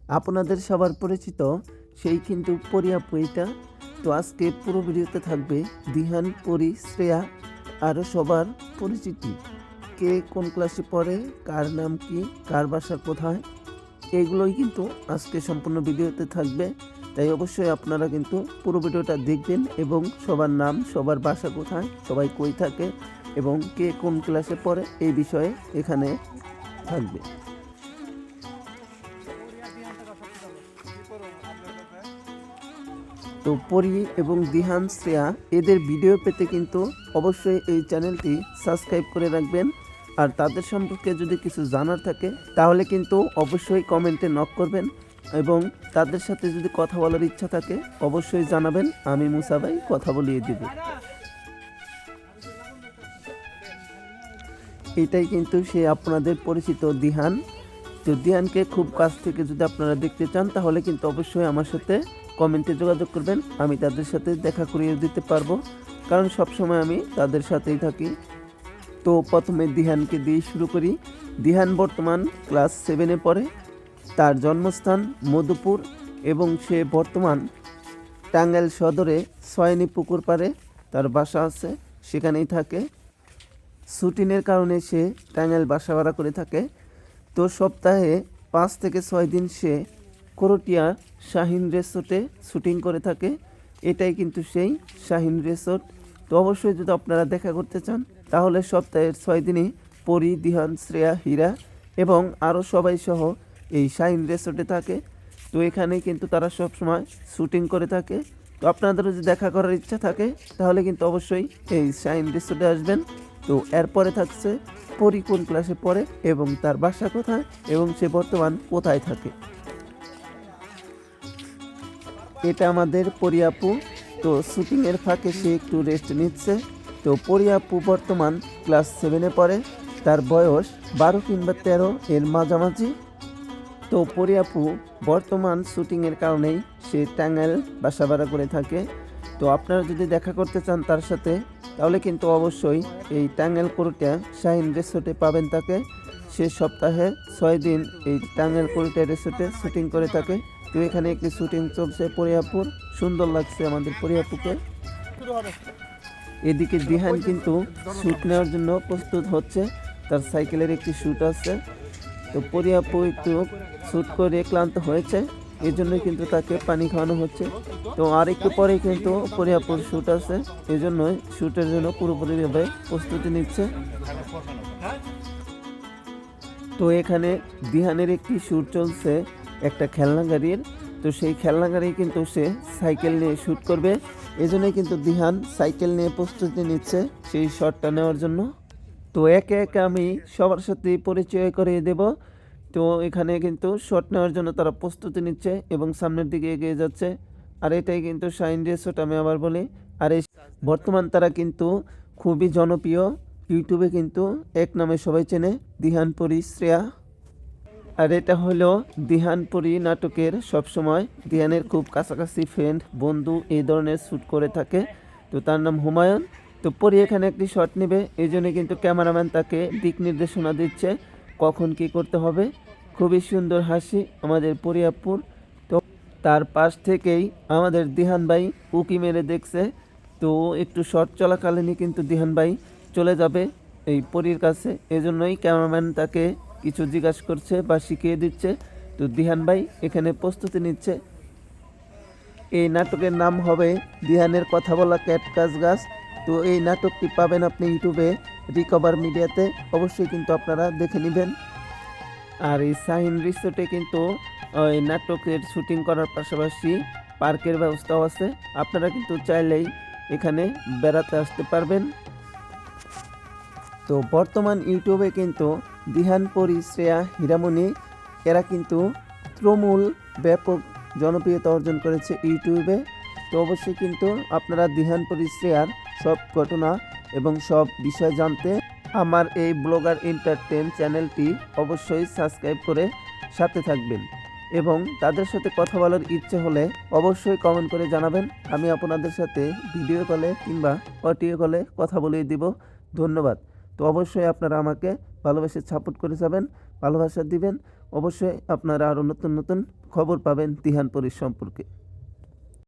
আপনাদের সবার পরিচিত সেই কিন্তু পরি আপু এটা। তো আজকে পুরো ভিডিওতে থাকবে দিহান, পরি, শ্রেয়া আরও সবার পরিচিতি, কে কোন ক্লাসে পড়ে, কার নাম কি, কার বাসা কোথায়, এইগুলোই কিন্তু আজকে সম্পূর্ণ ভিডিওতে থাকবে। তাই অবশ্যই আপনারা কিন্তু পুরো ভিডিওটা দেখবেন এবং সবার নাম, সবার বাসা কোথায়, সবাই কই থাকে এবং কে কোন ক্লাসে পড়ে এই বিষয়ে এখানে থাকবে। তো পরি এবং দিহান, শ্রেয়া এদের ভিডিও পেতে কিন্তু অবশ্যই এই চ্যানেলটি সাবস্ক্রাইব করে রাখবেন। আর তাদের সম্পর্কে যদি কিছু জানার থাকে তাহলে কিন্তু অবশ্যই কমেন্টে নক করবেন এবং তাদের সাথে যদি কথা বলার ইচ্ছা থাকে অবশ্যই জানাবেন, আমি মুসা ভাই কথা বলিয়ে দেব। এটাই কিন্তু সে আপনাদের পরিচিত দিহান। তো দিহানকে খুব কাছ থেকে যদি আপনারা দেখতে চান তাহলে কিন্তু অবশ্যই আমার সাথে কমেন্টে যোগাযোগ করবেন, আমি তাদের সাথে দেখা করিয়ে দিতে পারবো, কারণ সবসময় আমি তাদের সাথেই থাকি। তো প্রথমে দিহানকে দিয়ে শুরু করি। দিহান বর্তমান ক্লাস 7-এ পড়ে। তার জন্মস্থান মধুপুর এবং সে বর্তমান টাঙ্গাইল সদরে সয়নি পুকুর পাড়ে তার বাসা আছে, সেখানেই থাকে। শুটিংয়ের কারণে সে টাঙ্গাইল বাসা ভাড়া করে থাকে। তো সপ্তাহে 5 থেকে 6 দিন সে করটিয়া শাহিন রিসোর্টে শুটিং করে থাকে। এটাই কিন্তু সেই শাহিন রিসোর্ট। তো অবশ্যই যদি আপনারা দেখা করতে চান তাহলে সপ্তাহের 6 দিনই পরি, দিহান, শ্রেয়া, হীরা এবং আরও সবাই সহ এই শাহিন রিসোর্টে থাকে। তো এখানেই কিন্তু তারা সবসময় শুটিং করে থাকে। তো আপনাদেরও যদি দেখা করার ইচ্ছা থাকে তাহলে কিন্তু অবশ্যই এই শাহিন রিসোর্টে আসবেন। তো এরপরে থাকছে পরি কোন ক্লাসে পড়ে এবং তার বাসা কোথায় এবং সে বর্তমান কোথায় থাকে। এটা আমাদের পরি আপু। তো শুটিংয়ের ফাঁকে সে একটু রেস্ট নিচ্ছে। তো পরি আপু বর্তমান ক্লাস 7-এ পড়ে। তার বয়স 12 কিংবা 13 এর মাঝামাঝি। তো পরি আপু বর্তমান শুটিংয়ের কারণেই সে টাঙ্গাইল বাসা ভাড়া করে থাকে। তো আপনারা যদি দেখা করতে চান তার সাথে তাহলে কিন্তু অবশ্যই এই টাঙ্গাইল করটিয়া শাহিন রিসোর্টে পাবেন তাকে। সে সপ্তাহে 6 দিন এই টাঙ্গাইল করটিয়া রিসোর্টে শুটিং করে থাকে। তো এখানে একটি শুটিং চলছে পরি আপুর, সুন্দর লাগছে আমাদের পরি আপুকে। এদিকে দিহান কিন্তু শ্যুট নেওয়ার জন্য প্রস্তুত হচ্ছে, তার সাইকেলের একটি শ্যুট আছে। তো পরি আপু একটু শ্যুট করে ক্লান্ত হয়েছে, এই জন্যই কিন্তু তাকে পানি খাওয়ানো হচ্ছে। তো আর একটু পরে কিন্তু পরি আপুর শ্যুট আছে, এই জন্যই শ্যুটের জন্য পুরোপুরিভাবে প্রস্তুতি নিচ্ছে। তো এখানে দিহানের একটি শ্যুট চলছে একটা খেলনা গাড়ির। তো সেই খেলনা গাড়ি কিন্তু সে সাইকেল নিয়ে শ্যুট করবে, এজন্যই কিন্তু দিহান সাইকেল নিয়ে প্রস্তুতি নিচ্ছে সেই শটটা নেওয়ার জন্য। তো একে একে আমি সবার সাথে পরিচয় করিয়ে দেব। তো এখানে কিন্তু শট নেওয়ার জন্য তারা প্রস্তুতি নিচ্ছে এবং সামনের দিকে এগিয়ে যাচ্ছে। আর এটাই কিন্তু শাইন রিসোর্ট, আমি আবার বলি। আর এই বর্তমান তারা কিন্তু খুবই জনপ্রিয়, ইউটিউবে কিন্তু এক নামে সবাই চেনে, দিহান, পরি, শ্রেয়া। আর এটা হলো দিহান পরি নাটকের সবসময় দিহানের খুব কাছাকাছি ফ্রেন্ড, বন্ধু এই ধরনের শ্যুট করে থাকে। তো তার নাম হুমায়ুন। তো পরি এখানে একটি শট নেবে, এই জন্য কিন্তু ক্যামেরাম্যান তাকে দিক নির্দেশনা দিচ্ছে কখন কি করতে হবে। খুবই সুন্দর হাসি আমাদের পরি আপুর। তো তার পাশ থেকেই আমাদের দিহান ভাই উকি মেরে দেখছে। তো একটু শট চলাকালীনই কিন্তু দিহান ভাই চলে যাবে এই পরীর কাছে, এজন্যই ক্যামেরাম্যান তাকে কিছু জিজ্ঞাসা করছে বা শিখিয়ে দিচ্ছে। তো দিহান ভাই এখানে প্রস্তুতি নিচ্ছে। এই নাটকের নাম হবে দিহানের কথা বলা ক্যাট কাজ গাছ। তো এই নাটকটি পাবেন আপনি ইউটিউবে রিকভার মিডিয়াতে, অবশ্যই কিন্তু আপনারা দেখে নেবেন। আর এই শাহিন রিসোর্টে কিন্তু ওই নাটকের শুটিং করার পাশাপাশি পার্কের ব্যবস্থাও আছে, আপনারা কিন্তু চাইলেই এখানে বেড়াতে আসতে পারবেন। তো বর্তমান ইউটিউবে কিন্তু দিহান, পরি, শ্রেয়া, হীরামণি এরা কিন্তু তৃণমূল ব্যাপক জনপ্রিয়তা অর্জন করেছে ইউটিউবে। তো অবশ্যই কিন্তু আপনারা দিহান, পরি, শ্রেয়ার সব ঘটনা এবং সব বিষয় জানতে আমার এই ব্লগার এন্টারটেন চ্যানেলটি অবশ্যই সাবস্ক্রাইব করে সাথে থাকবেন এবং তাদের সাথে কথা বলার ইচ্ছে হলে অবশ্যই কমেন্ট করে জানাবেন, আমি আপনাদের সাথে ভিডিও কলে কিংবা অডিও কলে কথা বলিয়ে দিব। ধন্যবাদ। তো অবশ্যই আপনারা আমাকে ভালোবেসে সাপোর্ট করে যাবেন, ভালোবাসা দিবেন। অবশ্যই আপনারা আরও নতুন নতুন খবর পাবেন তিহানপুরীর সম্পর্কে।